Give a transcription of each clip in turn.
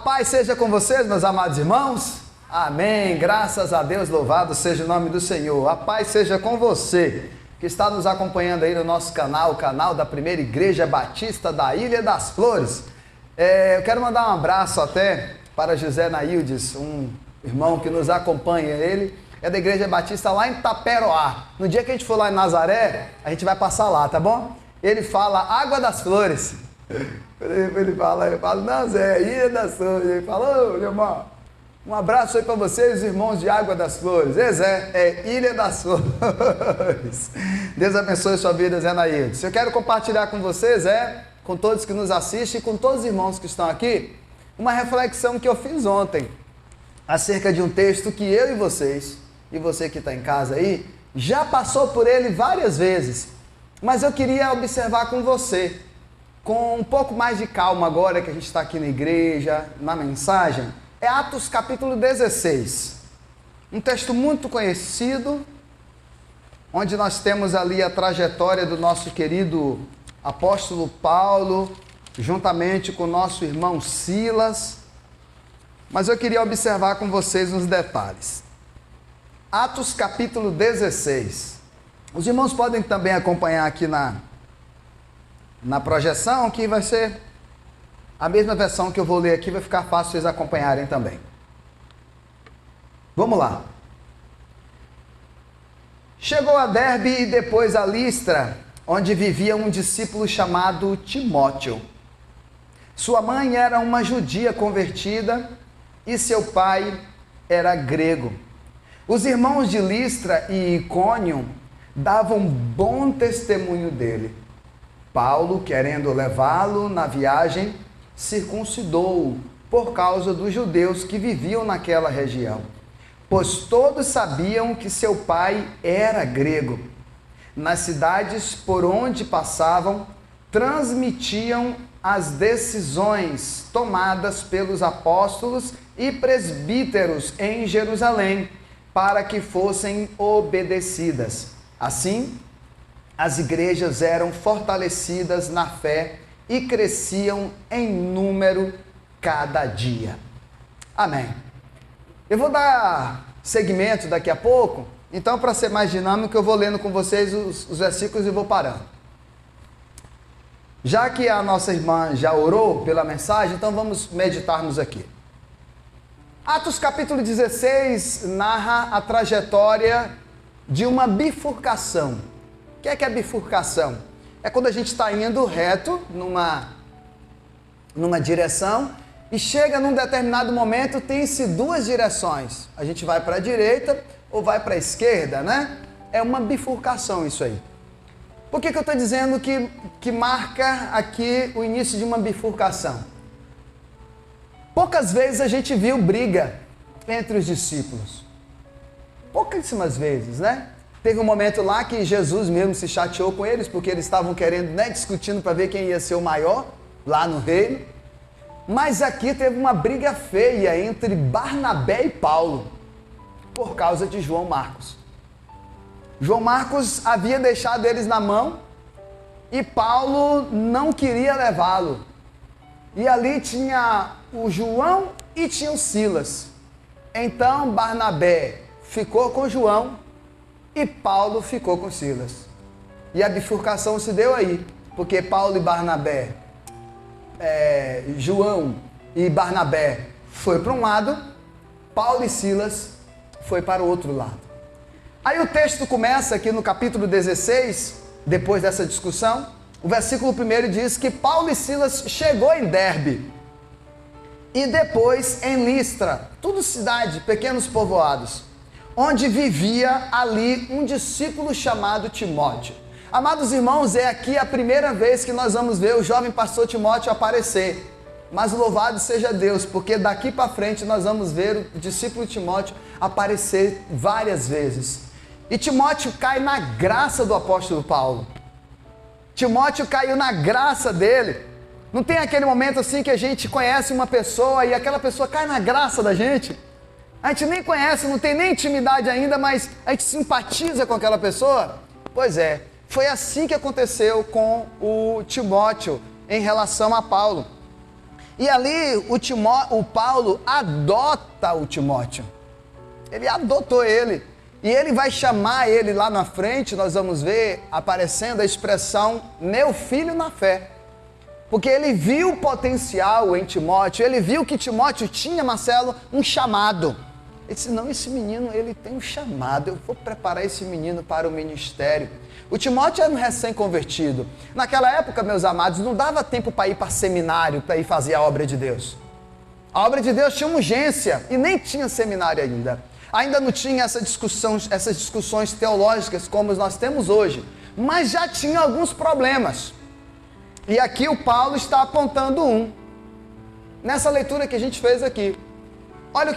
paz seja com vocês, meus amados irmãos. Amém. Graças a Deus, louvado seja o nome do Senhor. A paz seja com você que está nos acompanhando aí no nosso canal, o canal da Primeira Igreja Batista da Ilha das Flores. Eu quero mandar um abraço até para José Naildes, um irmão que nos acompanha. Ele é da Igreja Batista lá em Taperoá. No dia que a gente for lá em Nazaré, a gente vai passar lá, tá bom? Ele fala Água das Flores. Ele fala, não, Zé, Ilha das Flores. Ele fala, ô, meu irmão, um abraço aí para vocês, irmãos de Água das Flores. Zé, é Ilha das Flores. Deus abençoe sua vida, Zé Naildes. Eu quero compartilhar com vocês, com todos que nos assistem e com todos os irmãos que estão aqui, uma reflexão que eu fiz ontem, acerca de um texto que eu e vocês, e você que está em casa aí, já passou por ele várias vezes, mas eu queria observar com você, com um pouco mais de calma agora que a gente está aqui na igreja, na mensagem. É Atos capítulo 16, um texto muito conhecido, onde nós temos ali a trajetória do nosso querido apóstolo Paulo, juntamente com o nosso irmão Silas, mas eu queria observar com vocês uns detalhes. Atos capítulo 16, os irmãos podem também acompanhar aqui na projeção, que vai ser a mesma versão que eu vou ler aqui, vai ficar fácil vocês acompanharem também. Vamos lá. Chegou a Derbe e depois a Listra, onde vivia um discípulo chamado Timóteo. Sua mãe era uma judia convertida e seu pai era grego. Os irmãos de Listra e Icônio davam bom testemunho dele. Paulo, querendo levá-lo na viagem, circuncidou-o por causa dos judeus que viviam naquela região, pois todos sabiam que seu pai era grego. Nas cidades por onde passavam, transmitiam as decisões tomadas pelos apóstolos e presbíteros em Jerusalém, para que fossem obedecidas. Assim, as igrejas eram fortalecidas na fé e cresciam em número cada dia. Amém. Eu vou dar seguimento daqui a pouco, então para ser mais dinâmico eu vou lendo com vocês os versículos e vou parando. Já que a nossa irmã já orou pela mensagem, então vamos meditarmos aqui. Atos capítulo 16 narra a trajetória de uma bifurcação. O que é bifurcação? É quando a gente está indo reto numa direção e chega num determinado momento, tem-se duas direções. A gente vai para a direita ou vai para a esquerda, né? É uma bifurcação isso aí. Por que eu estou dizendo que marca aqui o início de uma bifurcação? Poucas vezes a gente viu briga entre os discípulos. Pouquíssimas vezes, né? Teve um momento lá que Jesus mesmo se chateou com eles, porque eles estavam querendo, né, discutindo para ver quem ia ser o maior lá no reino. Mas aqui teve uma briga feia entre Barnabé e Paulo, por causa de João Marcos. João Marcos havia deixado eles na mão e Paulo não queria levá-lo. E ali tinha o João e tinha o Silas. Então Barnabé ficou com João e Paulo ficou com Silas. E a bifurcação se deu aí, porque Paulo e Barnabé, João e Barnabé foi para um lado, Paulo e Silas foi para o outro lado. Aí o texto começa aqui no capítulo 16, depois dessa discussão, o versículo 1 diz que Paulo e Silas chegou em Derbe e depois em Listra, tudo cidade, pequenos povoados, onde vivia ali um discípulo chamado Timóteo. Amados irmãos, é aqui a primeira vez que nós vamos ver o jovem pastor Timóteo aparecer. Mas louvado seja Deus, porque daqui para frente nós vamos ver o discípulo Timóteo aparecer várias vezes. E Timóteo cai na graça do apóstolo Paulo. Timóteo caiu na graça dele. Não tem aquele momento assim que a gente conhece uma pessoa e aquela pessoa cai na graça da gente? A gente nem conhece, não tem nem intimidade ainda, mas a gente simpatiza com aquela pessoa? Pois é, foi assim que aconteceu com o Timóteo em relação a Paulo. E ali o Paulo adota o Timóteo. Ele adotou ele. E ele vai chamar ele lá na frente, nós vamos ver aparecendo a expressão meu filho na fé. Porque ele viu o potencial em Timóteo, ele viu que Timóteo tinha, Marcelo, um chamado. Ele disse, não, esse menino, ele tem um chamado, eu vou preparar esse menino para o ministério. O Timóteo era um recém-convertido. Naquela época, meus amados, não dava tempo para ir para seminário, para ir fazer a obra de Deus. A obra de Deus tinha urgência e nem tinha seminário ainda. Ainda não tinha essas discussões teológicas como nós temos hoje, mas já tinha alguns problemas. E aqui o Paulo está apontando um. Nessa leitura que a gente fez aqui. Olha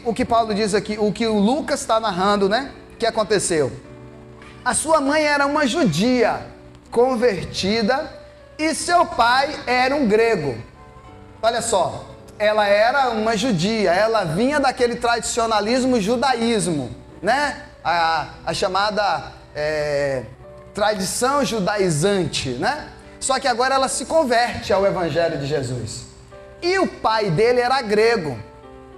o que Paulo diz aqui, o que o Lucas está narrando, né? Que aconteceu. A sua mãe era uma judia convertida e seu pai era um grego. Olha só, ela era uma judia, ela vinha daquele tradicionalismo judaísmo, né? A chamada tradição judaizante, né? Só que agora ela se converte ao Evangelho de Jesus. E o pai dele era grego.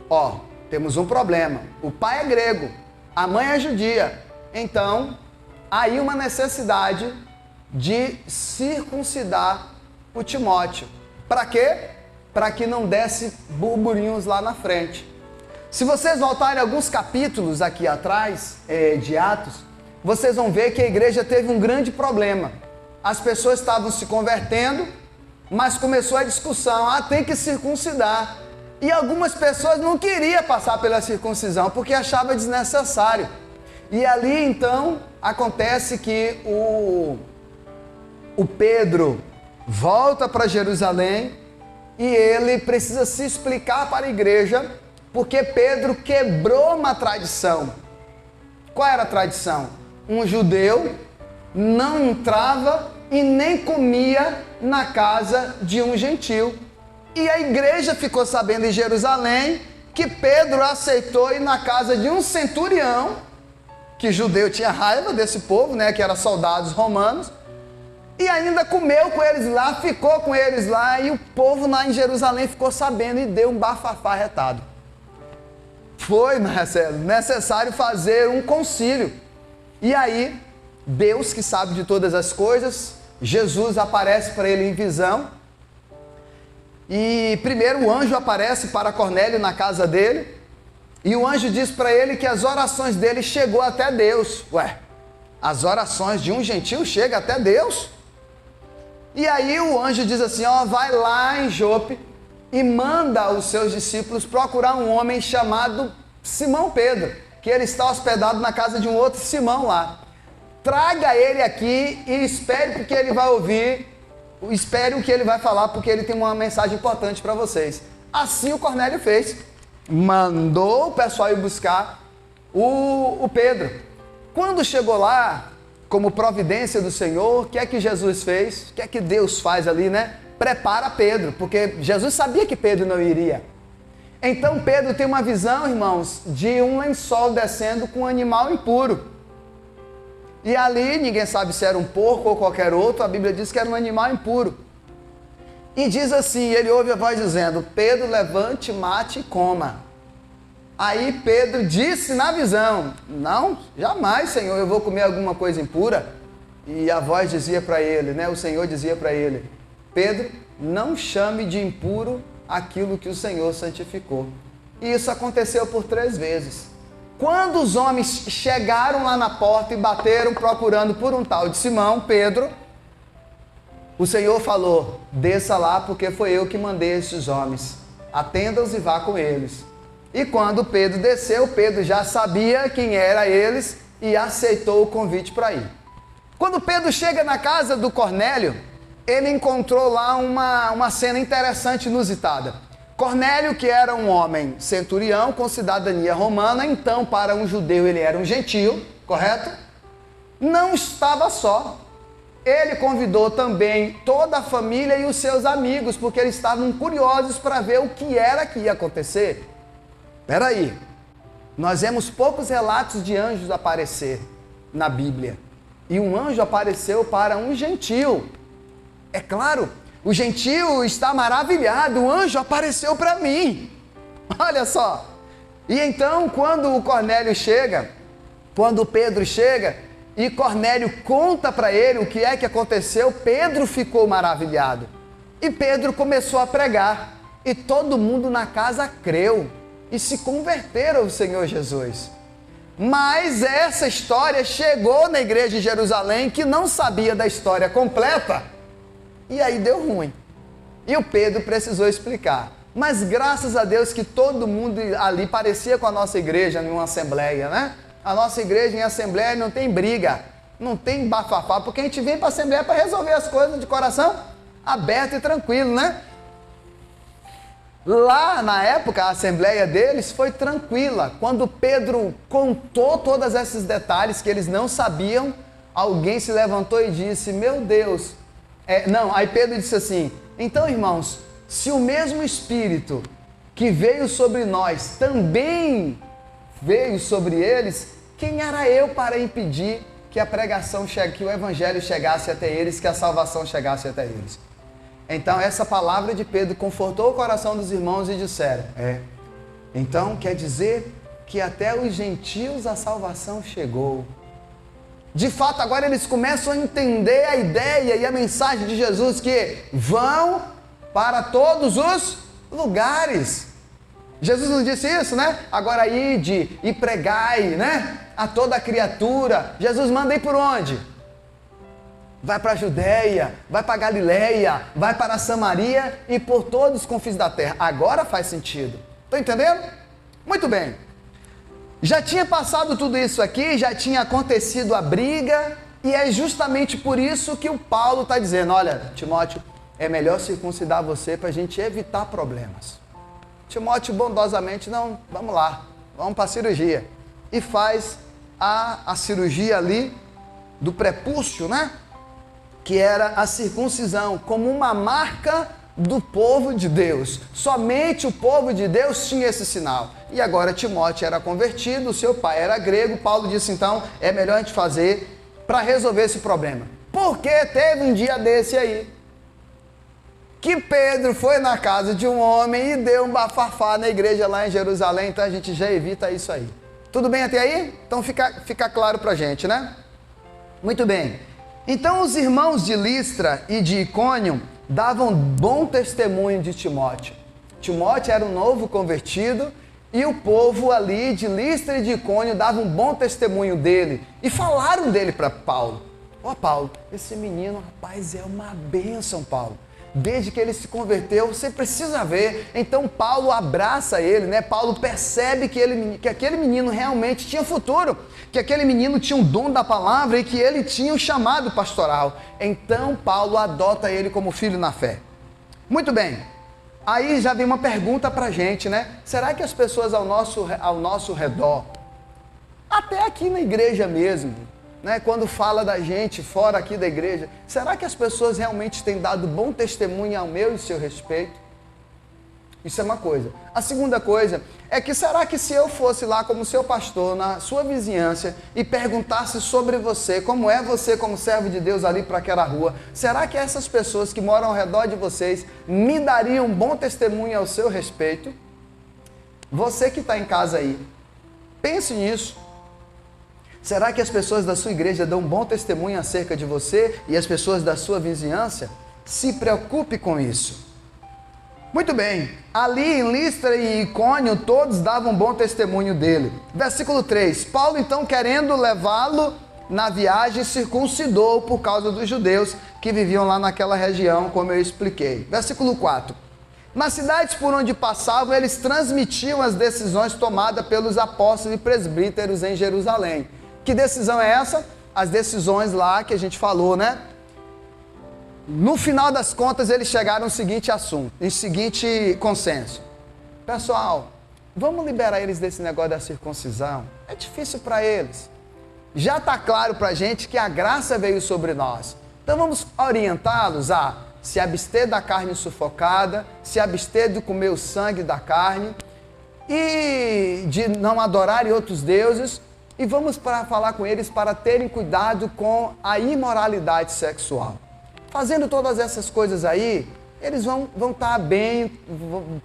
Ó, temos um problema. O pai é grego, a mãe é judia. Então, aí uma necessidade de circuncidar o Timóteo. Para quê? Para que não desse burburinhos lá na frente. Se vocês voltarem alguns capítulos aqui atrás de Atos, vocês vão ver que a igreja teve um grande problema. As pessoas estavam se convertendo, mas começou a discussão, tem que circuncidar. E algumas pessoas não queriam passar pela circuncisão, porque achavam desnecessário. E ali então, acontece que o Pedro volta para Jerusalém e ele precisa se explicar para a igreja, porque Pedro quebrou uma tradição. Qual era a tradição? Um judeu não entrava e nem comia na casa de um gentil. E a igreja ficou sabendo em Jerusalém que Pedro aceitou ir na casa de um centurião, que judeu tinha raiva desse povo, né, que eram soldados romanos, e ainda comeu com eles lá, ficou com eles lá, e o povo lá em Jerusalém ficou sabendo e deu um bafafá retado. Foi, Marcelo, necessário fazer um concílio. E aí, Deus que sabe de todas as coisas, Jesus aparece para ele em visão. E primeiro o anjo aparece para Cornélio na casa dele. E o anjo diz para ele que as orações dele chegou até Deus. Ué, as orações de um gentil chegam até Deus? E aí o anjo diz assim, vai lá em Jope e manda os seus discípulos procurar um homem chamado Simão Pedro, que ele está hospedado na casa de um outro Simão lá. Traga ele aqui e espere porque ele vai ouvir, espere o que ele vai falar, porque ele tem uma mensagem importante para vocês. Assim o Cornélio fez, mandou o pessoal ir buscar o Pedro. Quando chegou lá, como providência do Senhor, o que é que Jesus fez? O que é que Deus faz ali, né? Prepara Pedro, porque Jesus sabia que Pedro não iria. Então Pedro tem uma visão, irmãos, de um lençol descendo com um animal impuro. E ali, ninguém sabe se era um porco ou qualquer outro, a Bíblia diz que era um animal impuro. E diz assim, ele ouve a voz dizendo, Pedro, levante, mate e coma. Aí Pedro disse na visão, não, jamais, Senhor, eu vou comer alguma coisa impura. E a voz dizia para ele, né, o Senhor dizia para ele, Pedro, não chame de impuro aquilo que o Senhor santificou. E isso aconteceu por 3 vezes. Quando os homens chegaram lá na porta e bateram procurando por um tal de Simão, Pedro, o Senhor falou, desça lá porque foi eu que mandei esses homens, atenda-os e vá com eles. E quando Pedro desceu, Pedro já sabia quem era eles e aceitou o convite para ir. Quando Pedro chega na casa do Cornélio, ele encontrou lá uma cena interessante, inusitada. Cornélio, que era um homem centurião com cidadania romana, então para um judeu ele era um gentil, correto? Não estava só. Ele convidou também toda a família e os seus amigos, porque eles estavam curiosos para ver o que era que ia acontecer. Espera aí, nós vemos poucos relatos de anjos aparecer na Bíblia. E um anjo apareceu para um gentil. É claro, O gentio está maravilhado, o anjo apareceu para mim. Olha só. E então, quando o Cornélio chega, quando Pedro chega, e Cornélio conta para ele o que é que aconteceu, Pedro ficou maravilhado. E Pedro começou a pregar. E todo mundo na casa creu e se converteram ao Senhor Jesus. Mas essa história chegou na igreja de Jerusalém, que não sabia da história completa. E aí deu ruim. E o Pedro precisou explicar. Mas graças a Deus que todo mundo ali parecia com a nossa igreja em uma assembleia, né? A nossa igreja em assembleia não tem briga, não tem bafafá, porque a gente vem para a assembleia para resolver as coisas de coração aberto e tranquilo, né? Lá na época a assembleia deles foi tranquila. Quando Pedro contou todos esses detalhes que eles não sabiam, alguém se levantou e disse: meu Deus, aí Pedro disse assim: então, irmãos, se o mesmo Espírito que veio sobre nós também veio sobre eles, quem era eu para impedir que a pregação chegue, que o evangelho chegasse até eles, que a salvação chegasse até eles? Então essa palavra de Pedro confortou o coração dos irmãos e disseram: então quer dizer que até os gentios a salvação chegou. De fato, agora eles começam a entender a ideia e a mensagem de Jesus, que vão para todos os lugares. Jesus nos disse isso, né? Agora ide e pregai, né? A toda criatura. Jesus manda ir por onde? Vai para a Judeia, vai para a Galileia, vai para a Samaria e por todos os confins da terra. Agora faz sentido. Estão entendendo? Muito bem. Já tinha passado tudo isso aqui, já tinha acontecido a briga, e é justamente por isso que o Paulo está dizendo: olha, Timóteo, é melhor circuncidar você para a gente evitar problemas. Timóteo bondosamente: não, vamos lá, vamos para a cirurgia. E faz a cirurgia ali do prepúcio, né? Que era a circuncisão, como uma marca do povo de Deus. Somente o povo de Deus tinha esse sinal. E agora Timóteo era convertido, seu pai era grego. Paulo disse: então é melhor a gente fazer para resolver esse problema. Porque teve um dia desse aí, que Pedro foi na casa de um homem e deu um bafafá na igreja lá em Jerusalém. Então a gente já evita isso aí. Tudo bem até aí? Então fica claro pra gente, né? Muito bem. Então os irmãos de Listra e de Icônio davam bom testemunho de Timóteo. Timóteo era um novo convertido e o povo ali de Listra e de Icônio dava um bom testemunho dele e falaram dele para Paulo. Paulo, esse menino, rapaz, é uma bênção, Paulo. Desde que ele se converteu, você precisa ver. Então Paulo abraça ele, né? Paulo percebe que aquele menino realmente tinha futuro, que aquele menino tinha um dom da palavra e que ele tinha um chamado pastoral. Então Paulo adota ele como filho na fé. Muito bem. Aí já vem uma pergunta pra gente, né? Será que as pessoas ao nosso redor, até aqui na igreja mesmo, né, quando fala da gente fora aqui da igreja, será que as pessoas realmente têm dado bom testemunho ao meu e seu respeito? Isso é uma coisa. A segunda coisa é que será que se eu fosse lá como seu pastor, na sua vizinhança, e perguntasse sobre você, como é você como servo de Deus ali para aquela rua, será que essas pessoas que moram ao redor de vocês me dariam bom testemunho ao seu respeito? Você que está em casa aí, pense nisso. Será que as pessoas da sua igreja dão um bom testemunho acerca de você e as pessoas da sua vizinhança? Se preocupe com isso. Muito bem, ali em Listra e Icônio todos davam um bom testemunho dele. Versículo 3, Paulo então, querendo levá-lo na viagem, circuncidou por causa dos judeus que viviam lá naquela região, como eu expliquei. Versículo 4, nas cidades por onde passavam, eles transmitiam as decisões tomadas pelos apóstolos e presbíteros em Jerusalém. Que decisão é essa? As decisões lá que a gente falou, né? No final das contas, eles chegaram no seguinte assunto, no seguinte consenso. Pessoal, vamos liberar eles desse negócio da circuncisão? É difícil para eles. Já está claro para a gente que a graça veio sobre nós. Então vamos orientá-los a se abster da carne sufocada, se abster de comer o sangue da carne e de não adorarem outros deuses. E vamos falar com eles para terem cuidado com a imoralidade sexual. fazendo todas essas coisas aí, eles vão estar bem,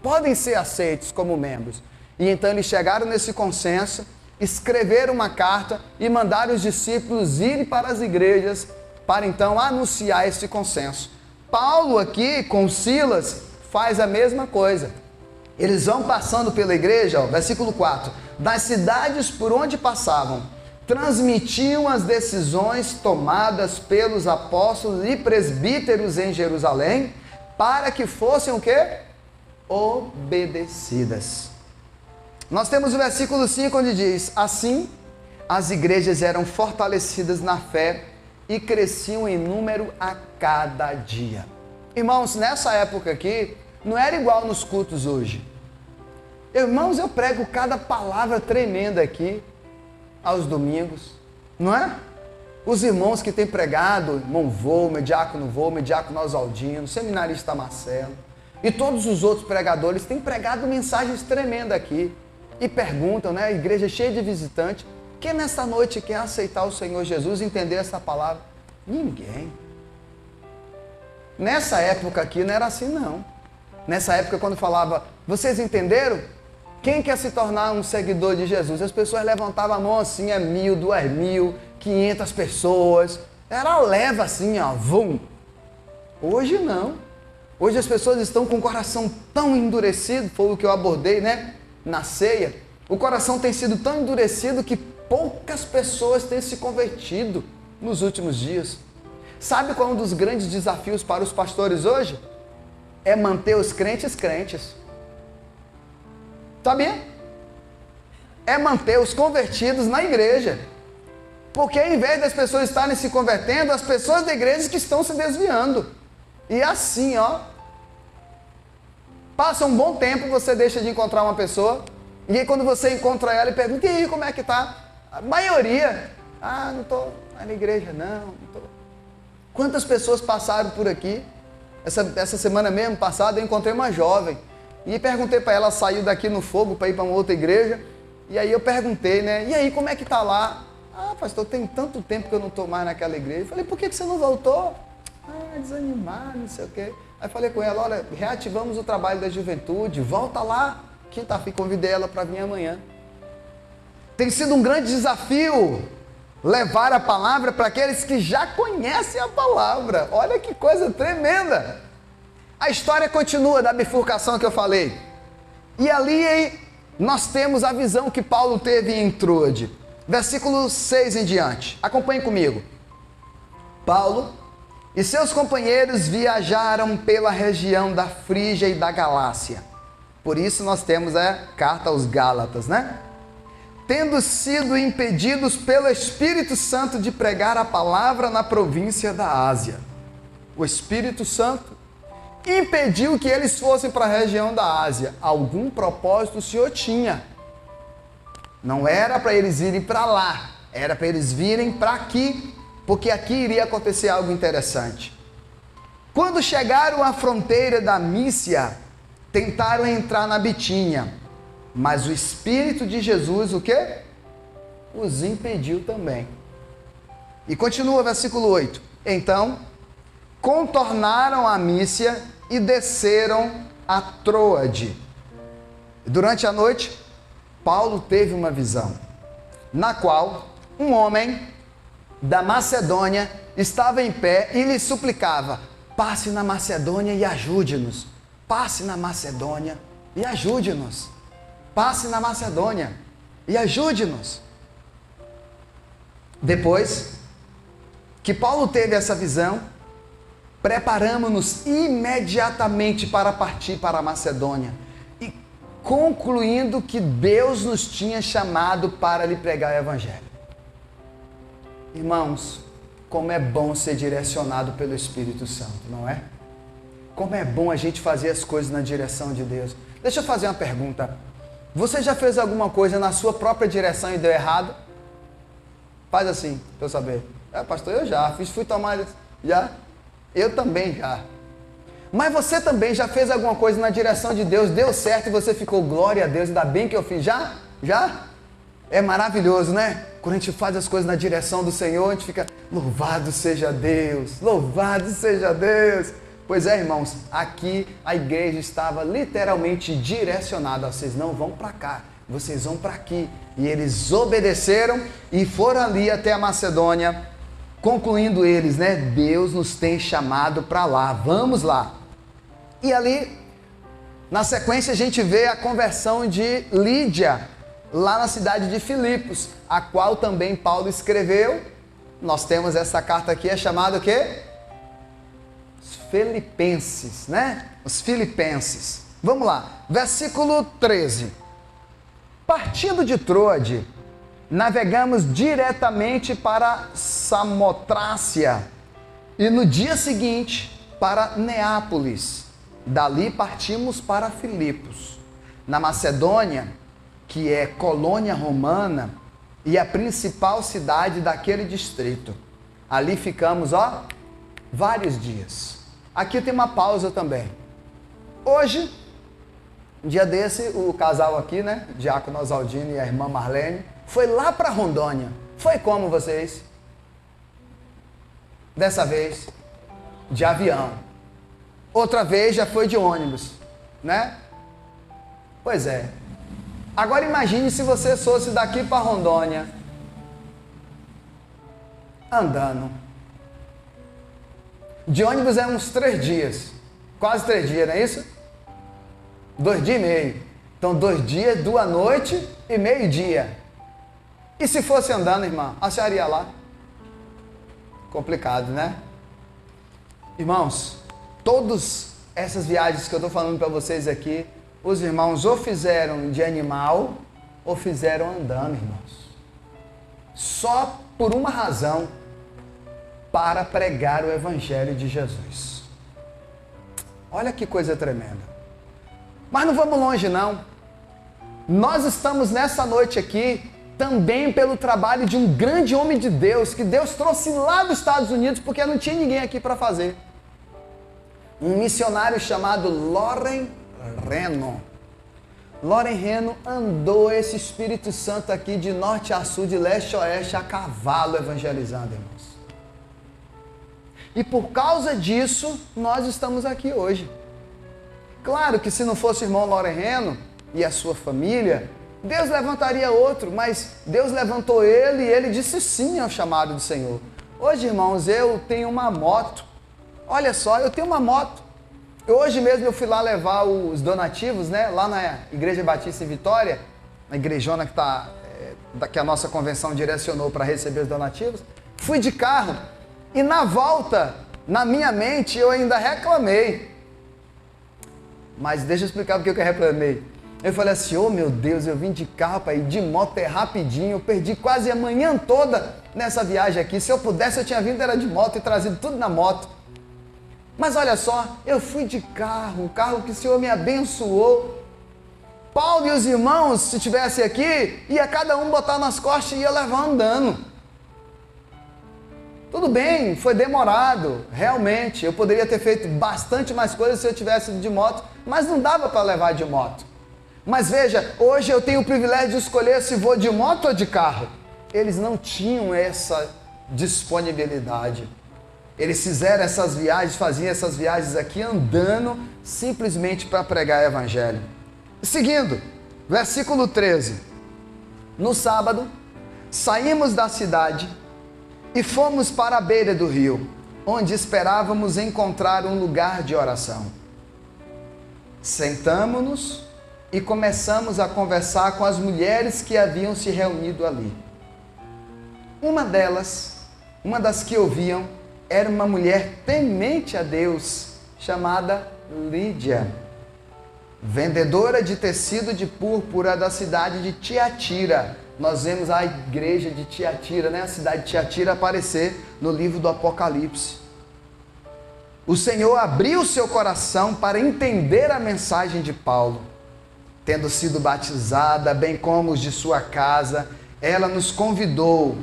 podem ser aceitos como membros. E então eles chegaram nesse consenso, escreveram uma carta e mandaram os discípulos irem para as igrejas para então anunciar esse consenso. Paulo aqui com Silas faz a mesma coisa. Eles vão passando pela igreja, versículo 4, das cidades por onde passavam, transmitiam as decisões tomadas pelos apóstolos e presbíteros em Jerusalém, para que fossem o quê? Obedecidas. Nós temos o versículo 5 onde diz, assim as igrejas eram fortalecidas na fé e cresciam em número a cada dia. Irmãos, nessa época aqui, não era igual nos cultos hoje. Irmãos, eu prego cada palavra tremenda aqui, aos domingos, não é? Os irmãos que têm pregado, irmão Volmer, diácono Oswaldino, seminarista Marcelo, e todos os outros pregadores têm pregado mensagens tremendas aqui, e perguntam, né, a igreja cheia de visitantes, quem nessa noite quer aceitar o Senhor Jesus e entender essa palavra? Ninguém. Nessa época aqui não era assim não. Nessa época quando falava, vocês entenderam? Quem quer se tornar um seguidor de Jesus? As pessoas levantavam a mão assim, 1.000, 2.000, 500 pessoas. Era leva assim, ó, vum. Hoje não. Hoje as pessoas estão com o coração tão endurecido, foi o que eu abordei, né, na ceia. O coração tem sido tão endurecido que poucas pessoas têm se convertido nos últimos dias. Sabe qual é um dos grandes desafios para os pastores hoje? É manter os crentes crentes. Sabia? É manter os convertidos na igreja. Porque ao invés das pessoas estarem se convertendo, as pessoas da igreja que estão se desviando. E assim, ó, passa um bom tempo, você deixa de encontrar uma pessoa, e aí quando você encontra ela e pergunta, e aí, como é que tá? A maioria, não estou na igreja, não estou. Quantas pessoas passaram por aqui? Essa semana mesmo, passada, eu encontrei uma jovem, e perguntei para ela, saiu daqui no fogo para ir para uma outra igreja, e aí eu perguntei, né, e aí, como é que tá lá? Pastor, tem tanto tempo que eu não estou mais naquela igreja. Eu falei, por que você não voltou? Desanimado, não sei o quê. Aí falei com ela, olha, reativamos o trabalho da juventude, volta lá. Quinta-feira, convidei ela para vir amanhã. Tem sido um grande desafio levar a palavra para aqueles que já conhecem a palavra. Olha que coisa tremenda. A história continua da bifurcação que eu falei. E ali nós temos a visão que Paulo teve em Troade. Versículo 6 em diante. Acompanhe comigo. Paulo e seus companheiros viajaram pela região da Frígia e da Galácia. Por isso nós temos a carta aos Gálatas, né? Tendo sido impedidos pelo Espírito Santo de pregar a palavra na província da Ásia. O Espírito Santo impediu que eles fossem para a região da Ásia. Algum propósito o Senhor tinha. Não era para eles irem para lá, era para eles virem para aqui, porque aqui iria acontecer algo interessante. Quando chegaram à fronteira da Mísia, tentaram entrar na Bitínia, mas o Espírito de Jesus, o quê? Os impediu também. E continua o versículo 8. Então, contornaram a Mísia e desceram a Troade. Durante a noite, Paulo teve uma visão, na qual um homem da Macedônia estava em pé e lhe suplicava, passe na Macedônia e ajude-nos, passe na Macedônia e ajude-nos, passe na Macedônia e ajude-nos. Depois que Paulo teve essa visão, preparamos-nos imediatamente para partir para a Macedônia, e concluindo que Deus nos tinha chamado para lhe pregar o Evangelho. Irmãos, como é bom ser direcionado pelo Espírito Santo, não é? Como é bom a gente fazer as coisas na direção de Deus. Deixa eu fazer uma pergunta. Você já fez alguma coisa na sua própria direção e deu errado? Faz assim, para eu saber. Pastor, eu já fui tomar... Já? Eu também já. Mas você também já fez alguma coisa na direção de Deus, deu certo e você ficou, glória a Deus, ainda bem que eu fiz. Já? Já? É maravilhoso, né? Quando a gente faz as coisas na direção do Senhor, a gente fica, louvado seja Deus, louvado seja Deus. Pois é, irmãos, aqui a igreja estava literalmente direcionada, vocês não vão para cá, vocês vão para aqui. E eles obedeceram e foram ali até a Macedônia, concluindo eles, né? Deus nos tem chamado para lá, vamos lá. E ali, na sequência, a gente vê a conversão de Lídia, lá na cidade de Filipos, a qual também Paulo escreveu. Nós temos essa carta aqui, é chamada o quê? Os Filipenses, né? Os Filipenses. Vamos lá, versículo 13. Partindo de Troade, navegamos diretamente para Samotrácia e no dia seguinte para Neápolis. Dali partimos para Filipos. Na Macedônia, que é colônia romana e a principal cidade daquele distrito. Ali ficamos, vários dias. Aqui tem uma pausa também. Hoje, um dia desse, o casal aqui, né, Diácono Osaldino e a irmã Marlene, foi lá para Rondônia. Foi como vocês? Dessa vez, de avião. Outra vez já foi de ônibus, né? Pois é. Agora imagine se você fosse daqui para Rondônia, andando. De ônibus é uns 3 dias, quase 3 dias, não é isso? 2 dias e meio. Então 2 dias, 2 noites e meio-dia. E se fosse andando, irmã, a senhora ia lá? Complicado, né? Irmãos, todas essas viagens que eu estou falando para vocês aqui, os irmãos ou fizeram de animal ou fizeram andando, irmãos. Só por uma razão, para pregar o Evangelho de Jesus. Olha que coisa tremenda. Mas não vamos longe não. Nós estamos nessa noite aqui também pelo trabalho de um grande homem de Deus, que Deus trouxe lá dos Estados Unidos, porque não tinha ninguém aqui para fazer. Um missionário chamado Loren Reno. Loren Reno andou esse Espírito Santo aqui de norte a sul, de leste a oeste, a cavalo evangelizando, irmãos. E por causa disso, nós estamos aqui hoje. Claro que se não fosse o irmão Loren Reno e a sua família, Deus levantaria outro, mas Deus levantou ele e ele disse sim ao chamado do Senhor. Hoje, irmãos, eu tenho uma moto. Olha só, eu tenho uma moto. Hoje mesmo eu fui lá levar os donativos, né? Lá na Igreja Batista em Vitória, na igrejona que a nossa convenção direcionou para receber os donativos. Fui de carro e na volta, na minha mente, eu ainda reclamei. Mas deixa eu explicar porque eu reclamei. Eu falei assim, oh meu Deus, eu vim de carro para ir de moto, é rapidinho, eu perdi quase a manhã toda nessa viagem aqui. Se eu pudesse, eu tinha vindo era de moto e trazido tudo na moto. Mas olha só, eu fui de carro, um carro que o Senhor me abençoou. Paulo e os irmãos, se estivessem aqui, ia cada um botar nas costas e ia levar andando. Tudo bem, foi demorado, realmente. Eu poderia ter feito bastante mais coisas se eu tivesse de moto, mas não dava para levar de moto. Mas veja, hoje eu tenho o privilégio de escolher se vou de moto ou de carro. Eles não tinham essa disponibilidade. Eles fizeram essas viagens, faziam essas viagens aqui andando, simplesmente para pregar o Evangelho. Seguindo, versículo 13. No sábado, saímos da cidade e fomos para a beira do rio, onde esperávamos encontrar um lugar de oração. Sentamo-nos e começamos a conversar com as mulheres que haviam se reunido ali. Uma das que ouviam, era uma mulher temente a Deus, chamada Lídia, vendedora de tecido de púrpura da cidade de Tiatira. Nós vemos a igreja de Tiatira, né? A cidade de Tiatira aparecer no livro do Apocalipse. O Senhor abriu seu coração para entender a mensagem de Paulo. Tendo sido batizada, bem como os de sua casa, ela nos convidou.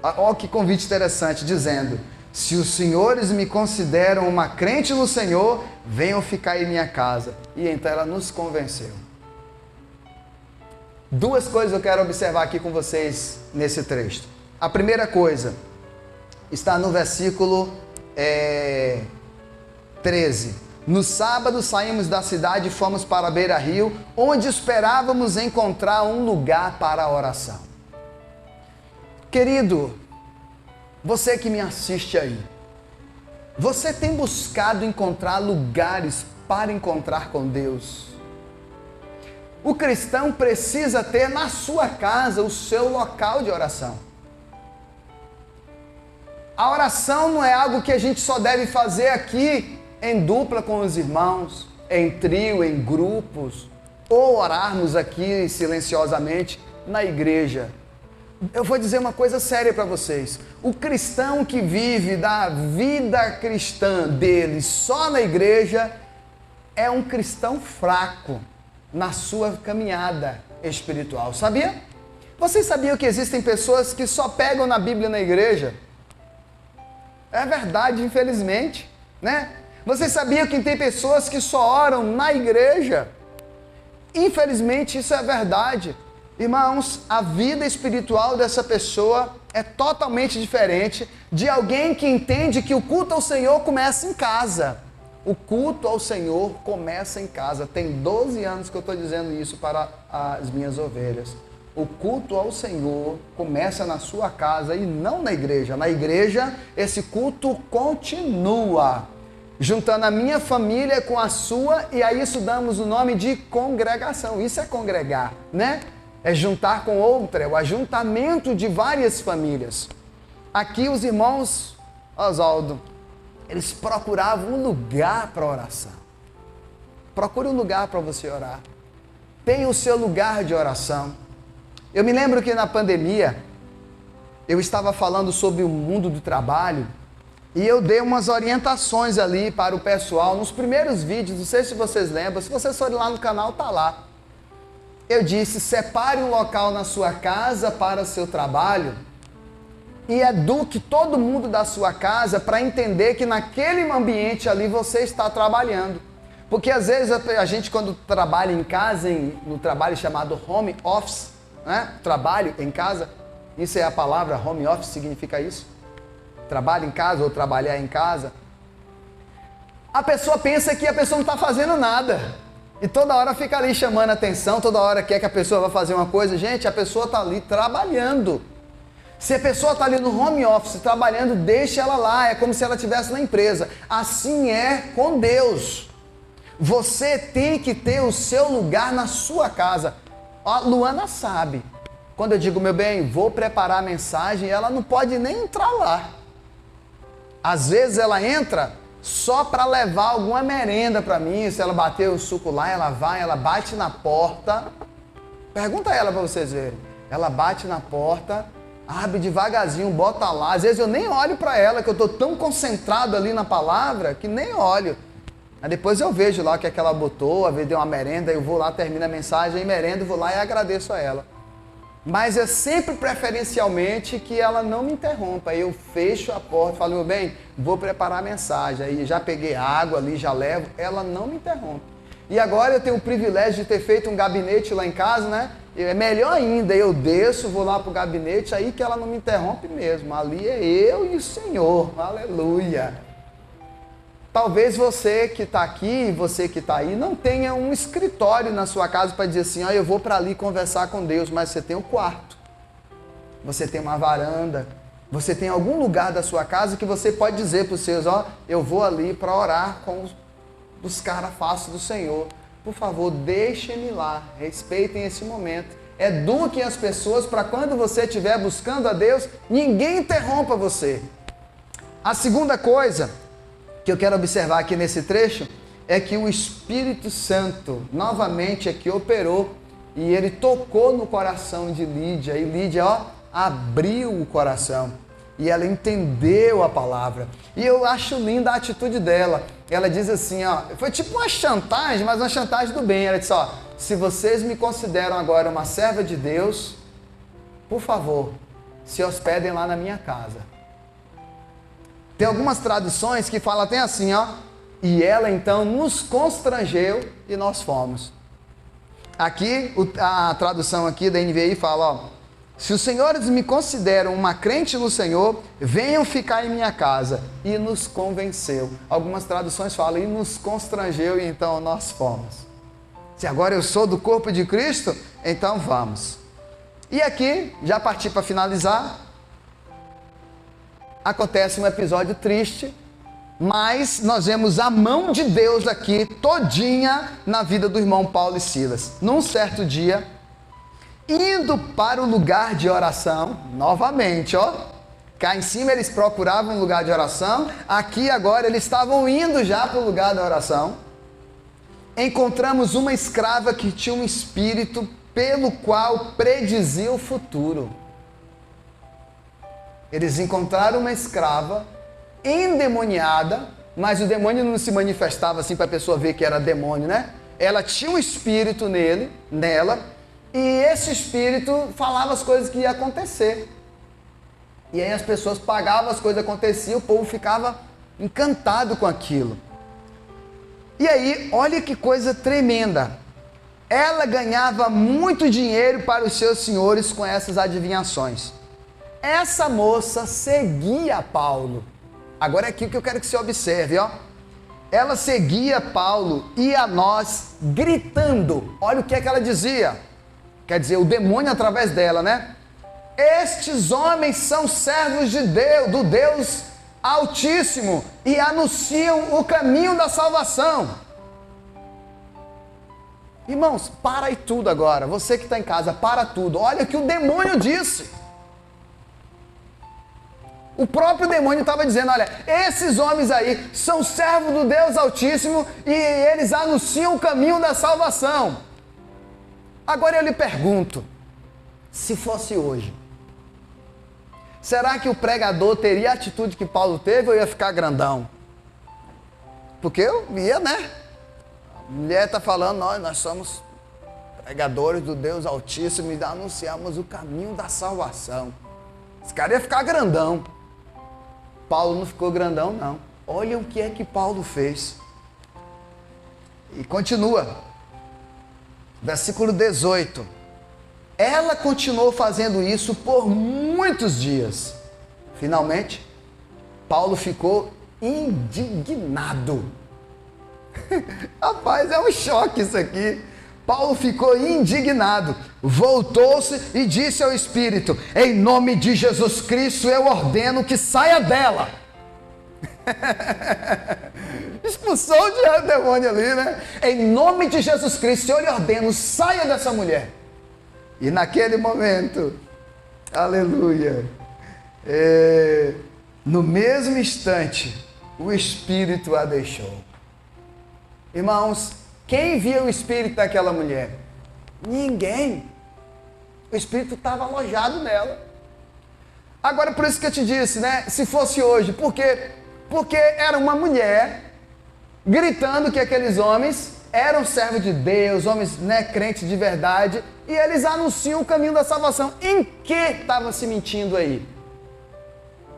Olha que convite interessante, dizendo: se os senhores me consideram uma crente no Senhor, venham ficar em minha casa. E então ela nos convenceu. Duas coisas eu quero observar aqui com vocês nesse trecho. A primeira coisa está no versículo 13. No sábado saímos da cidade e fomos para a beira-rio, onde esperávamos encontrar um lugar para a oração. Querido, você que me assiste aí, você tem buscado encontrar lugares para encontrar com Deus? O cristão precisa ter na sua casa o seu local de oração. A oração não é algo que a gente só deve fazer aqui em dupla com os irmãos, em trio, em grupos, ou orarmos aqui silenciosamente na igreja. Eu vou dizer uma coisa séria para vocês. O cristão que vive da vida cristã dele só na igreja é um cristão fraco na sua caminhada espiritual. Sabia? Vocês sabiam que existem pessoas que só pegam na Bíblia na igreja? É verdade, infelizmente, né? Vocês sabiam que tem pessoas que só oram na igreja? Infelizmente, isso é verdade. Irmãos, a vida espiritual dessa pessoa é totalmente diferente de alguém que entende que o culto ao Senhor começa em casa. O culto ao Senhor começa em casa. Tem 12 anos que eu estou dizendo isso para as minhas ovelhas. O culto ao Senhor começa na sua casa e não na igreja. Na igreja, esse culto continua, juntando a minha família com a sua, e a isso damos o nome de congregação. Isso é congregar, né? É juntar com outra, é o ajuntamento de várias famílias. Aqui os irmãos, Oswaldo, eles procuravam um lugar para oração. Procure um lugar para você orar. Tenha o seu lugar de oração. Eu me lembro que na pandemia, eu estava falando sobre o mundo do trabalho, e eu dei umas orientações ali para o pessoal nos primeiros vídeos, não sei se vocês lembram, se vocês forem lá no canal, tá lá. Eu disse, separe um local na sua casa para o seu trabalho e eduque todo mundo da sua casa para entender que naquele ambiente ali você está trabalhando. Porque às vezes a gente quando trabalha em casa, no trabalho chamado home office, né? Trabalho em casa, isso é a palavra, home office significa isso. Trabalho em casa ou trabalhar em casa, a pessoa pensa que a pessoa não está fazendo nada e toda hora fica ali chamando a atenção, toda hora quer que a pessoa vá fazer uma coisa. Gente, a pessoa está ali trabalhando. Se a pessoa está ali no home office trabalhando, deixa ela lá, é como se ela estivesse na empresa. Assim é com Deus. Você tem que ter o seu lugar na sua casa. A Luana sabe, quando eu digo, meu bem, vou preparar a mensagem, ela não pode nem entrar lá. Às vezes ela entra só para levar alguma merenda para mim. Se ela bater o suco lá, ela vai, ela bate na porta. Pergunta a ela para vocês verem. Ela bate na porta, abre devagarzinho, bota lá. Às vezes eu nem olho para ela, que eu estou tão concentrado ali na palavra, que nem olho. Aí depois eu vejo lá o que é que ela botou, às vezes deu uma merenda, eu vou lá, termino a mensagem, aí merendo, vou lá e agradeço a ela. Mas é sempre preferencialmente que ela não me interrompa. Aí eu fecho a porta, falo, meu bem, vou preparar a mensagem. Aí já peguei água ali, já levo. Ela não me interrompe. E agora eu tenho o privilégio de ter feito um gabinete lá em casa, né? É melhor ainda, eu desço, vou lá para o gabinete, aí que ela não me interrompe mesmo. Ali é eu e o Senhor. Aleluia. Talvez você que está aqui, você que está aí, não tenha um escritório na sua casa para dizer assim, eu vou para ali conversar com Deus, mas você tem um quarto, você tem uma varanda, você tem algum lugar da sua casa que você pode dizer para os seus, eu vou ali para orar com buscar a face do Senhor. Por favor, deixem-me lá, respeitem esse momento, eduquem as pessoas para quando você estiver buscando a Deus, ninguém interrompa você. A segunda coisa que eu quero observar aqui nesse trecho é que o Espírito Santo novamente é que operou e ele tocou no coração de Lídia, e Lídia abriu o coração e ela entendeu a palavra. E eu acho linda a atitude dela. Ela diz assim, foi tipo uma chantagem, mas uma chantagem do bem. Ela disse, se vocês me consideram agora uma serva de Deus, por favor, se hospedem lá na minha casa. Tem algumas traduções que falam até assim, e ela então nos constrangeu e nós fomos. Aqui, a tradução aqui da NVI fala, ó, se os senhores me consideram uma crente no Senhor, venham ficar em minha casa. E nos convenceu. Algumas traduções falam, e nos constrangeu, e então nós fomos. Se agora eu sou do corpo de Cristo, então vamos. E aqui, já parti para finalizar, acontece um episódio triste, mas nós vemos a mão de Deus aqui, todinha, na vida do irmão Paulo e Silas. Num certo dia, indo para o lugar de oração, novamente, ó, cá em cima eles procuravam um lugar de oração, aqui agora eles estavam indo já para o lugar da oração, encontramos uma escrava que tinha um espírito pelo qual predizia o futuro. Eles encontraram uma escrava endemoniada, mas o demônio não se manifestava assim para a pessoa ver que era demônio, né? Ela tinha um espírito nela, e esse espírito falava as coisas que iam acontecer. E aí as pessoas pagavam, as coisas aconteciam, o povo ficava encantado com aquilo. E aí, olha que coisa tremenda. Ela ganhava muito dinheiro para os seus senhores com essas adivinhações. Essa moça seguia Paulo. Agora é aqui que eu quero que você observe, ó. Ela seguia Paulo e a nós gritando. Olha o que é que ela dizia. Quer dizer, o demônio através dela, né? Estes homens são servos de Deus, do Deus Altíssimo, e anunciam o caminho da salvação. Irmãos, para aí tudo agora. Você que está em casa, para tudo. Olha o que o demônio disse. O próprio demônio estava dizendo, olha, esses homens aí são servos do Deus Altíssimo e eles anunciam o caminho da salvação. Agora eu lhe pergunto, se fosse hoje, será que o pregador teria a atitude que Paulo teve ou ia ficar grandão? Porque eu ia, né? A mulher está falando, nós somos pregadores do Deus Altíssimo e anunciamos o caminho da salvação. Esse cara ia ficar grandão. Paulo não ficou grandão, não. Olha o que é que Paulo fez. E continua. Versículo 18. Ela continuou fazendo isso por muitos dias. Finalmente, Paulo ficou indignado. Rapaz, é um choque isso aqui. Paulo ficou indignado, voltou-se e disse ao Espírito, em nome de Jesus Cristo eu ordeno que saia dela. Expulsou o demônio ali, né? Em nome de Jesus Cristo eu lhe ordeno, saia dessa mulher. E naquele momento, aleluia, no mesmo instante, o Espírito a deixou. Irmãos, quem via o espírito daquela mulher? Ninguém. O espírito estava alojado nela. Agora, por isso que eu te disse, né? Se fosse hoje, por quê? Porque era uma mulher gritando que aqueles homens eram servos de Deus, homens, né, crentes de verdade, e eles anunciam o caminho da salvação. Em que estava se mentindo aí?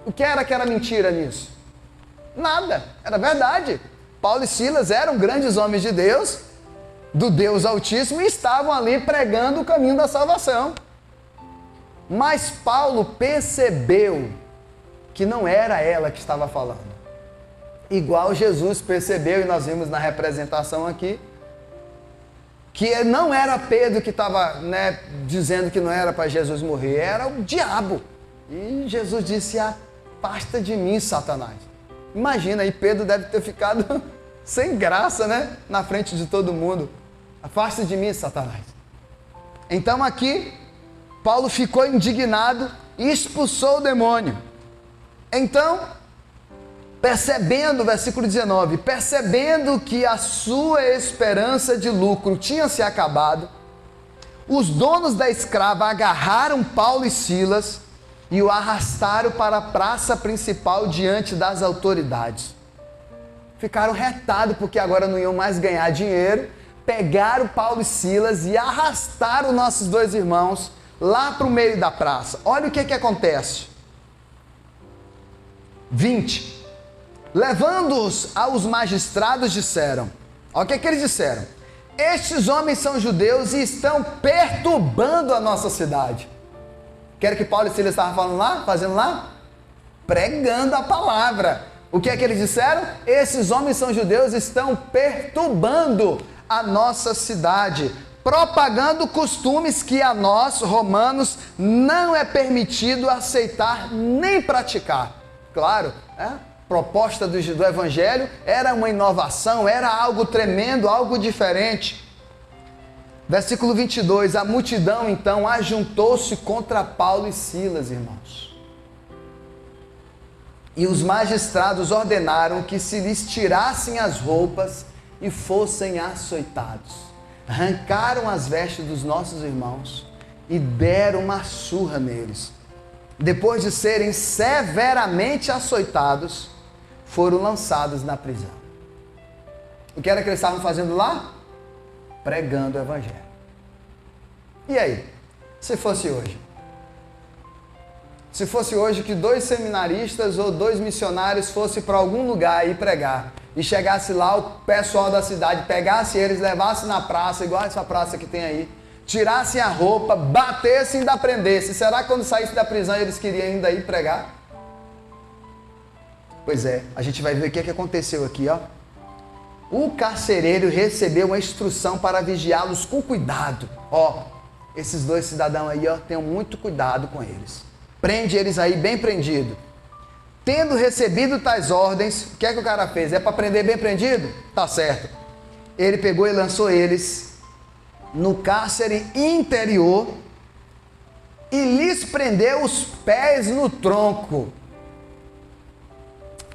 O que era mentira nisso? Nada, era verdade. Paulo e Silas eram grandes homens de Deus, do Deus Altíssimo, e estavam ali pregando o caminho da salvação. Mas Paulo percebeu que não era ela que estava falando. Igual Jesus percebeu, e nós vimos na representação aqui, que não era Pedro que estava, né, dizendo que não era para Jesus morrer, era o diabo. E Jesus disse, afasta de mim, Satanás. Imagina, aí Pedro deve ter ficado sem graça, né? Na frente de todo mundo. Afasta de mim, Satanás. Então aqui, Paulo ficou indignado e expulsou o demônio. Então, percebendo, versículo 19, percebendo que a sua esperança de lucro tinha se acabado, os donos da escrava agarraram Paulo e Silas e o arrastaram para a praça principal diante das autoridades. Ficaram retados porque agora não iam mais ganhar dinheiro, pegaram Paulo e Silas e arrastaram nossos dois irmãos lá para o meio da praça. Olha o que acontece. 20. Levando-os aos magistrados disseram, olha o que eles disseram, estes homens são judeus e estão perturbando a nossa cidade. Que era que Paulo e Silas estavam falando lá, fazendo lá? Pregando a palavra. O que é que eles disseram? Esses homens são judeus e estão perturbando a nossa cidade, propagando costumes que a nós, romanos, não é permitido aceitar nem praticar. Claro, proposta do evangelho era uma inovação, era algo tremendo, algo diferente. Versículo 22, a multidão então ajuntou-se contra Paulo e Silas, irmãos. E os magistrados ordenaram que se lhes tirassem as roupas e fossem açoitados. Arrancaram as vestes dos nossos irmãos e deram uma surra neles. Depois de serem severamente açoitados, foram lançados na prisão. O que era que eles estavam fazendo lá? Pregando o evangelho. E aí, se fosse hoje? Se fosse hoje que 2 seminaristas ou 2 missionários fossem para algum lugar e pregar, e chegasse lá o pessoal da cidade, pegasse eles, levasse na praça, igual essa praça que tem aí, tirassem a roupa, batessem e ainda prendessem, será que quando saísse da prisão eles queriam ainda ir pregar? Pois é, a gente vai ver o que aconteceu aqui, ó. O carcereiro recebeu uma instrução para vigiá-los com cuidado. Ó, esses 2 cidadãos aí, ó, tenham muito cuidado com eles. Prende eles aí, bem prendido. Tendo recebido tais ordens, o que é que o cara fez? É para prender bem prendido? Tá certo. Ele pegou e lançou eles no cárcere interior e lhes prendeu os pés no tronco.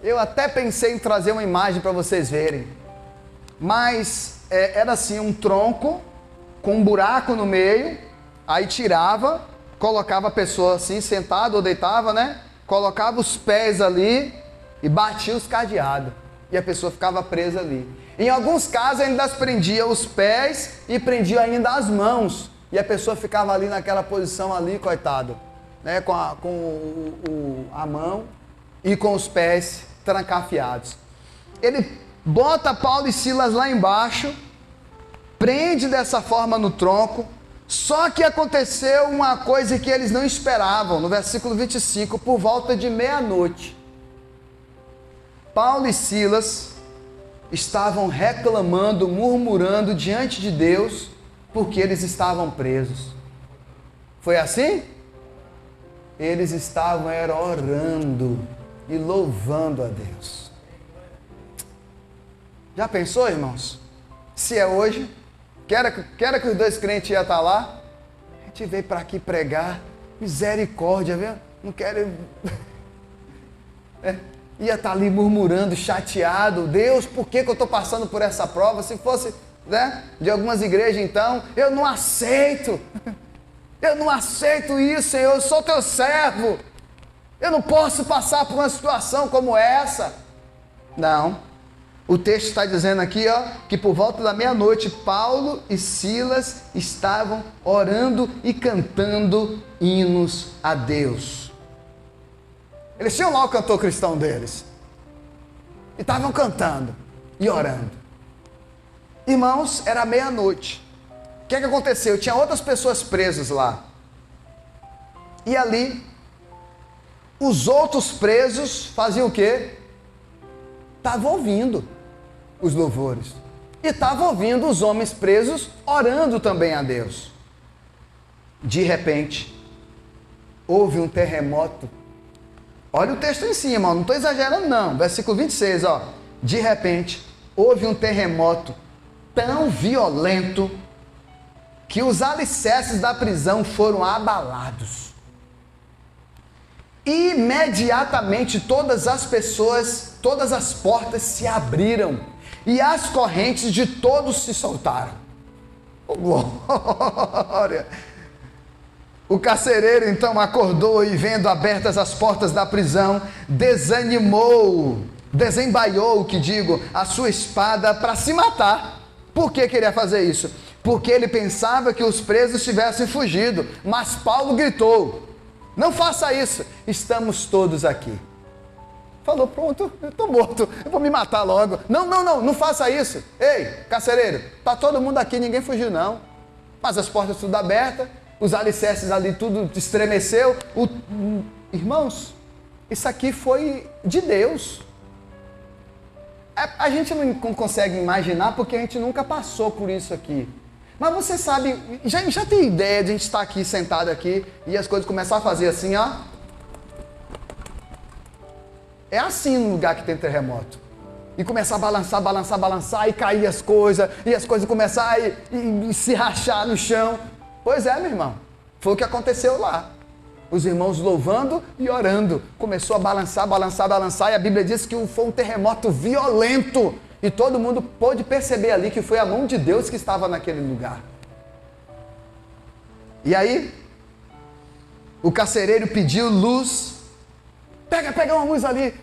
Eu até pensei em trazer uma imagem para vocês verem. Mas era assim, um tronco com um buraco no meio, aí tirava, colocava a pessoa assim, sentada ou deitava, né? Colocava os pés ali e batia os cadeados. E a pessoa ficava presa ali. Em alguns casos ainda prendia os pés e prendia ainda as mãos. E a pessoa ficava ali naquela posição ali, coitado, né? Com a mão e com os pés trancafiados. Ele bota Paulo e Silas lá embaixo, prende dessa forma no tronco. Só que aconteceu uma coisa que eles não esperavam, no versículo 25, por volta de meia-noite. Paulo e Silas estavam reclamando, murmurando diante de Deus, porque eles estavam presos. Foi assim? Eles estavam orando e louvando a Deus. Já pensou, irmãos? Se é hoje... Quer que os 2 crentes iam estar lá? A gente veio para aqui pregar, misericórdia, viu? Não quero... Ia estar ali murmurando, chateado. Deus, por que eu estou passando por essa prova? Se fosse, né, de algumas igrejas, então, eu não aceito. Eu não aceito isso, Senhor, eu sou teu servo. Eu não posso passar por uma situação como essa. Não. O texto está dizendo aqui, ó, que por volta da meia-noite, Paulo e Silas estavam orando e cantando hinos a Deus. Eles tinham lá o cantor cristão deles. E estavam cantando e orando. Irmãos, era meia-noite. O que aconteceu? Tinha outras pessoas presas lá. E ali, os outros presos faziam o quê? Estavam ouvindo os louvores. E estavam ouvindo os homens presos orando também a Deus. De repente, houve um terremoto. Olha o texto em cima, ó, não estou exagerando não. Versículo 26, ó. De repente, houve um terremoto tão violento que os alicerces da prisão foram abalados. Imediatamente todas as pessoas, todas as portas se abriram e as correntes de todos se soltaram. Oh, glória! O carcereiro então acordou e, vendo abertas as portas da prisão, desembaiou, a sua espada para se matar. Por que queria fazer isso? Porque ele pensava que os presos tivessem fugido, mas Paulo gritou: não faça isso, estamos todos aqui. falou, pronto, eu estou morto, eu vou me matar logo. Não faça isso. Ei, carcereiro, está todo mundo aqui, ninguém fugiu não. Mas as portas tudo abertas, os alicerces ali tudo estremeceu. Irmãos, isso aqui foi de Deus. A gente não consegue imaginar porque a gente nunca passou por isso aqui. Mas você sabe, já tem ideia de a gente estar aqui, sentado aqui, e as coisas começar a fazer assim, ó. É assim no lugar que tem terremoto. E começar a balançar, e cair as coisas, e as coisas começar e se rachar no chão. Pois é, meu irmão, foi o que aconteceu lá. Os irmãos louvando e orando. Começou a balançar, e a Bíblia diz que foi um terremoto violento. E todo mundo pôde perceber ali que foi a mão de Deus que estava naquele lugar. E aí, o carcereiro pediu luz. Pega uma luz ali.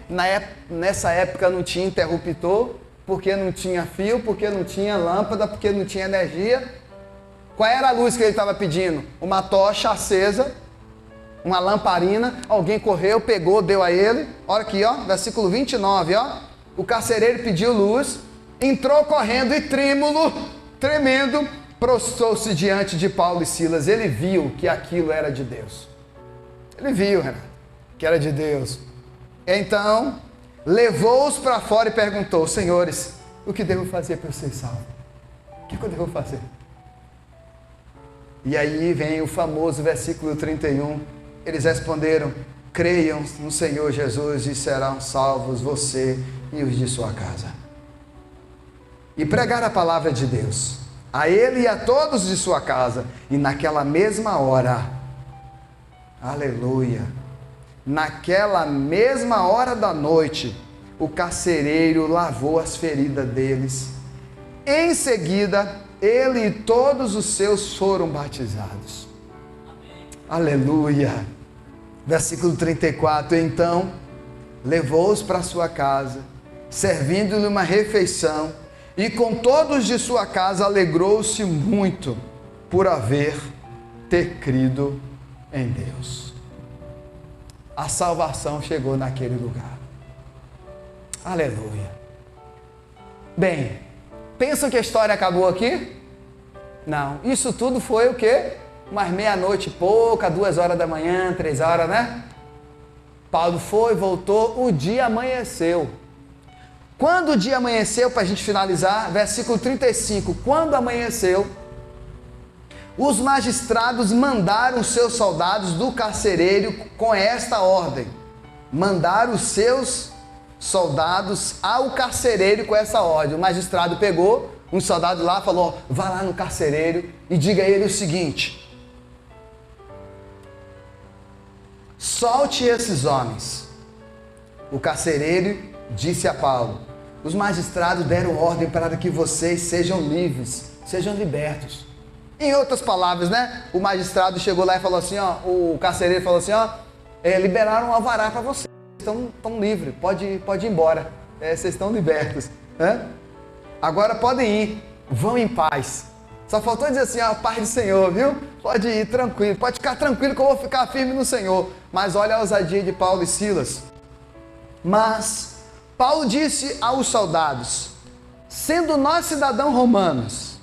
Nessa época não tinha interruptor, porque não tinha fio, porque não tinha lâmpada, porque não tinha energia. Qual era a luz que ele estava pedindo? Uma tocha acesa, uma lamparina. Alguém correu, pegou, deu a ele. Olha aqui, ó, versículo 29, ó. O carcereiro pediu luz, entrou correndo e tremendo, prostrou-se diante de Paulo e Silas. Ele viu que aquilo era de Deus. Ele viu, Renato, que era de Deus. Então, levou-os para fora e perguntou: senhores, o que devo fazer para eu ser salvo? O que eu devo fazer? E aí vem o famoso versículo 31. Eles responderam: creiam no Senhor Jesus e serão salvos você e os de sua casa. E pregar a palavra de Deus a ele e a todos de sua casa. E naquela mesma hora, aleluia, naquela mesma hora da noite, o carcereiro lavou as feridas deles. Em seguida, ele e todos os seus foram batizados. Amém. Aleluia. Versículo 34. Então, levou-os para sua casa, servindo-lhe uma refeição, e com todos de sua casa alegrou-se muito por ter crido em Deus. A salvação chegou naquele lugar. Aleluia. Bem, pensam que a história acabou aqui? Não, isso tudo foi o quê? Umas meia-noite e pouca, 2 horas da manhã, 3 horas, né? Paulo foi, voltou, o dia amanheceu. Quando o dia amanheceu, para a gente finalizar, versículo 35, quando amanheceu, os magistrados mandaram os seus soldados do carcereiro com esta ordem. Mandaram os seus soldados ao carcereiro com essa ordem. O magistrado pegou um soldado lá, falou: vá lá no carcereiro e diga a ele o seguinte: solte esses homens. O carcereiro disse a Paulo: os magistrados deram ordem para que vocês sejam livres, sejam libertos. Em outras palavras, né? O magistrado chegou lá e falou assim, ó, o carcereiro falou assim, ó, liberaram um alvará para vocês, estão livres, pode ir embora, vocês estão libertos, né? Agora podem ir, vão em paz. Só faltou dizer assim, ó, paz do Senhor, viu? Pode ir tranquilo, pode ficar tranquilo que eu vou ficar firme no Senhor. Mas olha a ousadia de Paulo e Silas. Mas Paulo disse aos soldados: sendo nós cidadãos romanos,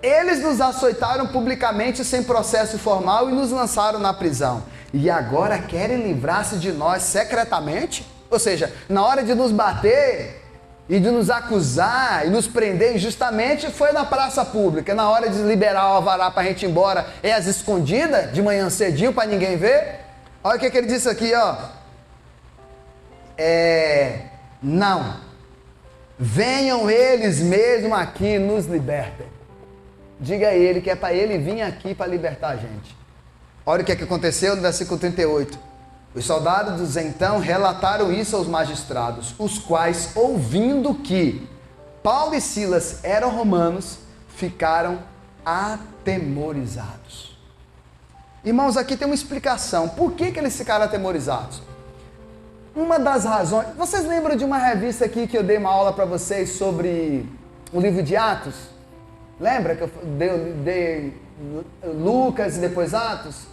eles nos açoitaram publicamente sem processo formal e nos lançaram na prisão. E agora querem livrar-se de nós secretamente? Ou seja, na hora de nos bater e de nos acusar e nos prender injustamente, foi na praça pública. Na hora de liberar o alvará para a gente ir embora, é às escondidas, de manhã cedinho, para ninguém ver. Olha o que ele disse aqui, ó. Não. Venham eles mesmo aqui e nos libertem. Diga a ele que é para ele vir aqui para libertar a gente. Olha o que aconteceu no versículo 38. Os soldados então relataram isso aos magistrados, os quais, ouvindo que Paulo e Silas eram romanos, ficaram atemorizados. Irmãos, aqui tem uma explicação. Por que eles ficaram atemorizados? Uma das razões... Vocês lembram de uma revista aqui que eu dei uma aula para vocês sobre o livro de Atos? Lembra que eu dei Lucas e depois Atos?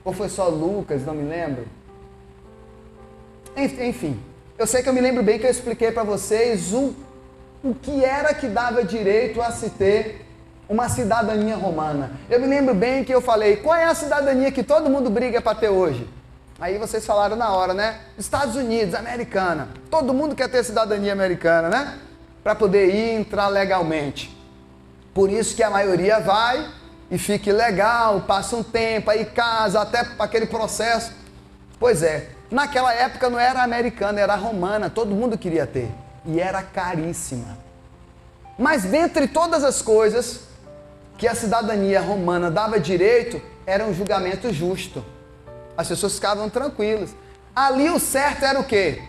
Ou foi só Lucas, não me lembro? Enfim, Eu sei que eu me lembro bem que eu expliquei para vocês o que era que dava direito a se ter uma cidadania romana. Eu me lembro bem que eu falei, qual é a cidadania que todo mundo briga para ter hoje? Aí vocês falaram na hora, né? Estados Unidos, americana. Todo mundo quer ter cidadania americana, né? Para poder ir entrar legalmente. Por isso que a maioria vai e fica legal, passa um tempo, aí casa, até aquele processo. Pois é, naquela época não era americana, era romana, todo mundo queria ter. E era caríssima. Mas dentre todas as coisas que a cidadania romana dava direito, era um julgamento justo. As pessoas ficavam tranquilas. Ali o certo era o quê?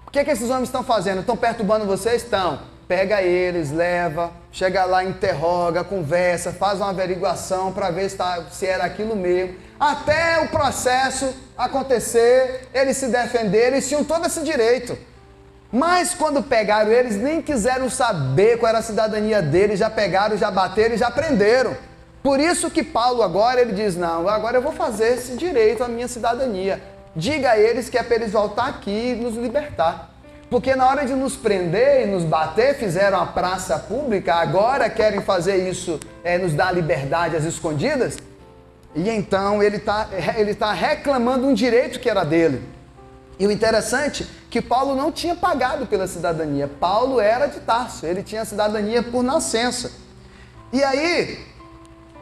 O que esses homens estão fazendo? Estão perturbando vocês? Estão. Pega eles, leva, chega lá, interroga, conversa, faz uma averiguação para ver se era aquilo mesmo. Até o processo acontecer, eles se defenderem, eles tinham todo esse direito. Mas quando pegaram eles, nem quiseram saber qual era a cidadania deles, já pegaram, já bateram e já prenderam. Por isso que Paulo agora, ele diz, não, agora eu vou fazer esse direito à minha cidadania. Diga a eles que é para eles voltar aqui e nos libertar. Porque na hora de nos prender e nos bater, fizeram a praça pública, agora querem fazer isso, nos dar liberdade às escondidas. E então ele tá reclamando um direito que era dele. E o interessante é que Paulo não tinha pagado pela cidadania. Paulo era de Tarso, ele tinha cidadania por nascença. E aí,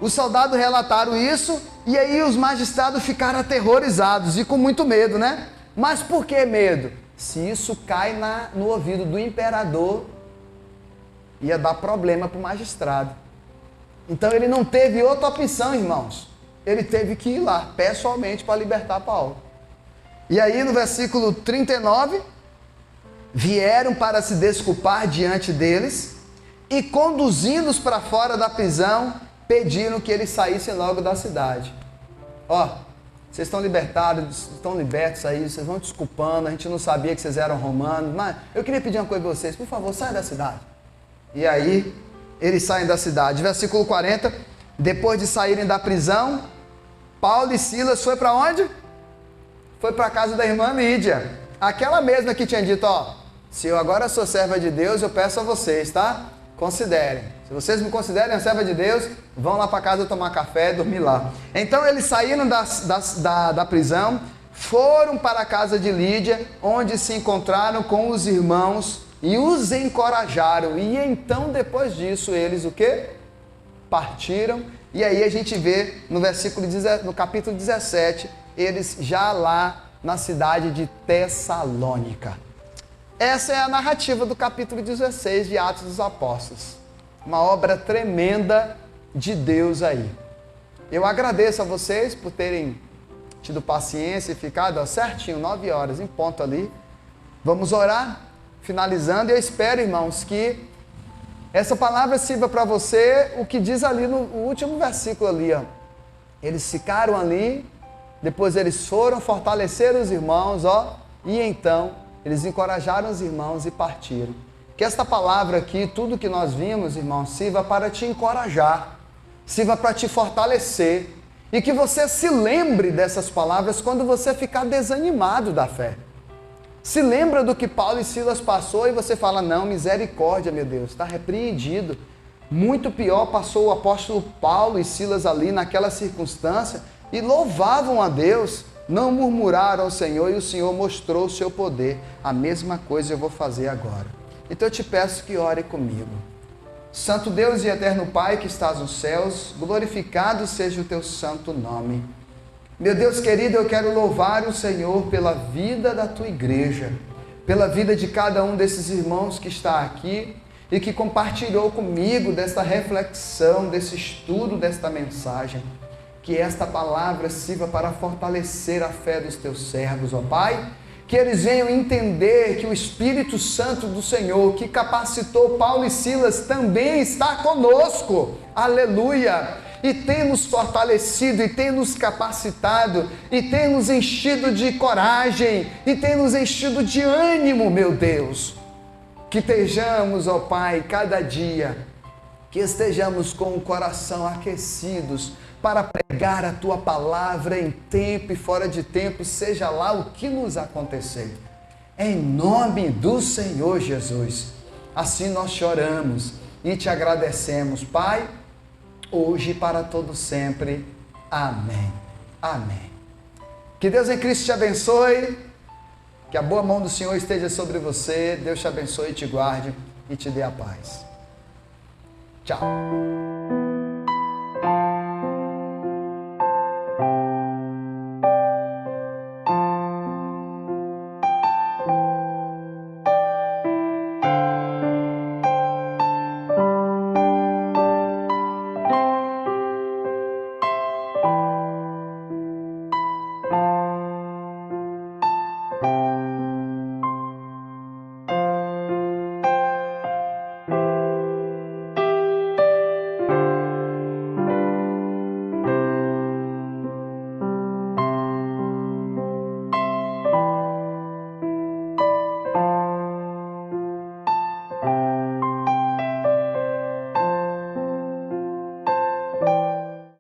os soldados relataram isso, e aí os magistrados ficaram aterrorizados e com muito medo, né? Mas por que medo? Se isso cai no ouvido do imperador, ia dar problema para o magistrado. Então ele não teve outra opção, irmãos. Ele teve que ir lá, pessoalmente, para libertar Paulo. E aí no versículo 39, vieram para se desculpar diante deles, e conduzindo-os para fora da prisão, pediram que eles saíssem logo da cidade. Vocês estão libertados, estão libertos aí, vocês vão desculpando, a gente não sabia que vocês eram romanos, mas eu queria pedir uma coisa para vocês, por favor, saiam da cidade. E aí, eles saem da cidade. Versículo 40, depois de saírem da prisão, Paulo e Silas foi para onde? Foi para a casa da irmã Lídia, aquela mesma que tinha dito, se eu agora sou serva de Deus, eu peço a vocês, tá? Considerem. Se vocês me considerem a serva de Deus, vão lá para casa tomar café e dormir lá. Então eles saíram da prisão, foram para a casa de Lídia, onde se encontraram com os irmãos e os encorajaram. E então depois disso eles o quê? Partiram. E aí a gente vê no capítulo 17, eles já lá na cidade de Tessalônica. Essa é a narrativa do capítulo 16 de Atos dos Apóstolos. Uma obra tremenda de Deus aí. Eu agradeço a vocês por terem tido paciência e ficado certinho, 9 horas em ponto ali. Vamos orar, finalizando. Eu espero, irmãos, que essa palavra sirva para você o que diz ali no último versículo ali. Eles ficaram ali, depois eles foram fortalecer os irmãos, e então eles encorajaram os irmãos e partiram. Que esta palavra aqui, tudo que nós vimos, irmãos, sirva para te encorajar, sirva para te fortalecer, e que você se lembre dessas palavras quando você ficar desanimado da fé. Se lembra do que Paulo e Silas passou e você fala, não, misericórdia, meu Deus, está repreendido. Muito pior passou o apóstolo Paulo e Silas ali naquela circunstância e louvavam a Deus, não murmuraram ao Senhor e o Senhor mostrou o seu poder. A mesma coisa eu vou fazer agora. Então eu te peço que ore comigo. Santo Deus e eterno Pai que estás nos céus, glorificado seja o teu santo nome. Meu Deus querido, eu quero louvar o Senhor pela vida da tua igreja, pela vida de cada um desses irmãos que está aqui e que compartilhou comigo desta reflexão, desse estudo, desta mensagem. Que esta palavra sirva para fortalecer a fé dos teus servos, ó Pai. Que eles venham entender que o Espírito Santo do Senhor, que capacitou Paulo e Silas, também está conosco. Aleluia! E tem nos fortalecido, e tem nos capacitado, e tem nos enchido de coragem, e tem nos enchido de ânimo, meu Deus. Que estejamos, ó Pai, cada dia, que estejamos com o coração aquecidos, para pregar a Tua palavra em tempo e fora de tempo, seja lá o que nos acontecer. em nome do Senhor Jesus. Assim nós choramos e te agradecemos, Pai, hoje e para todo sempre. Amém. Amém. Que Deus em Cristo te abençoe, que a boa mão do Senhor esteja sobre você, Deus te abençoe e te guarde e te dê a paz. Tchau.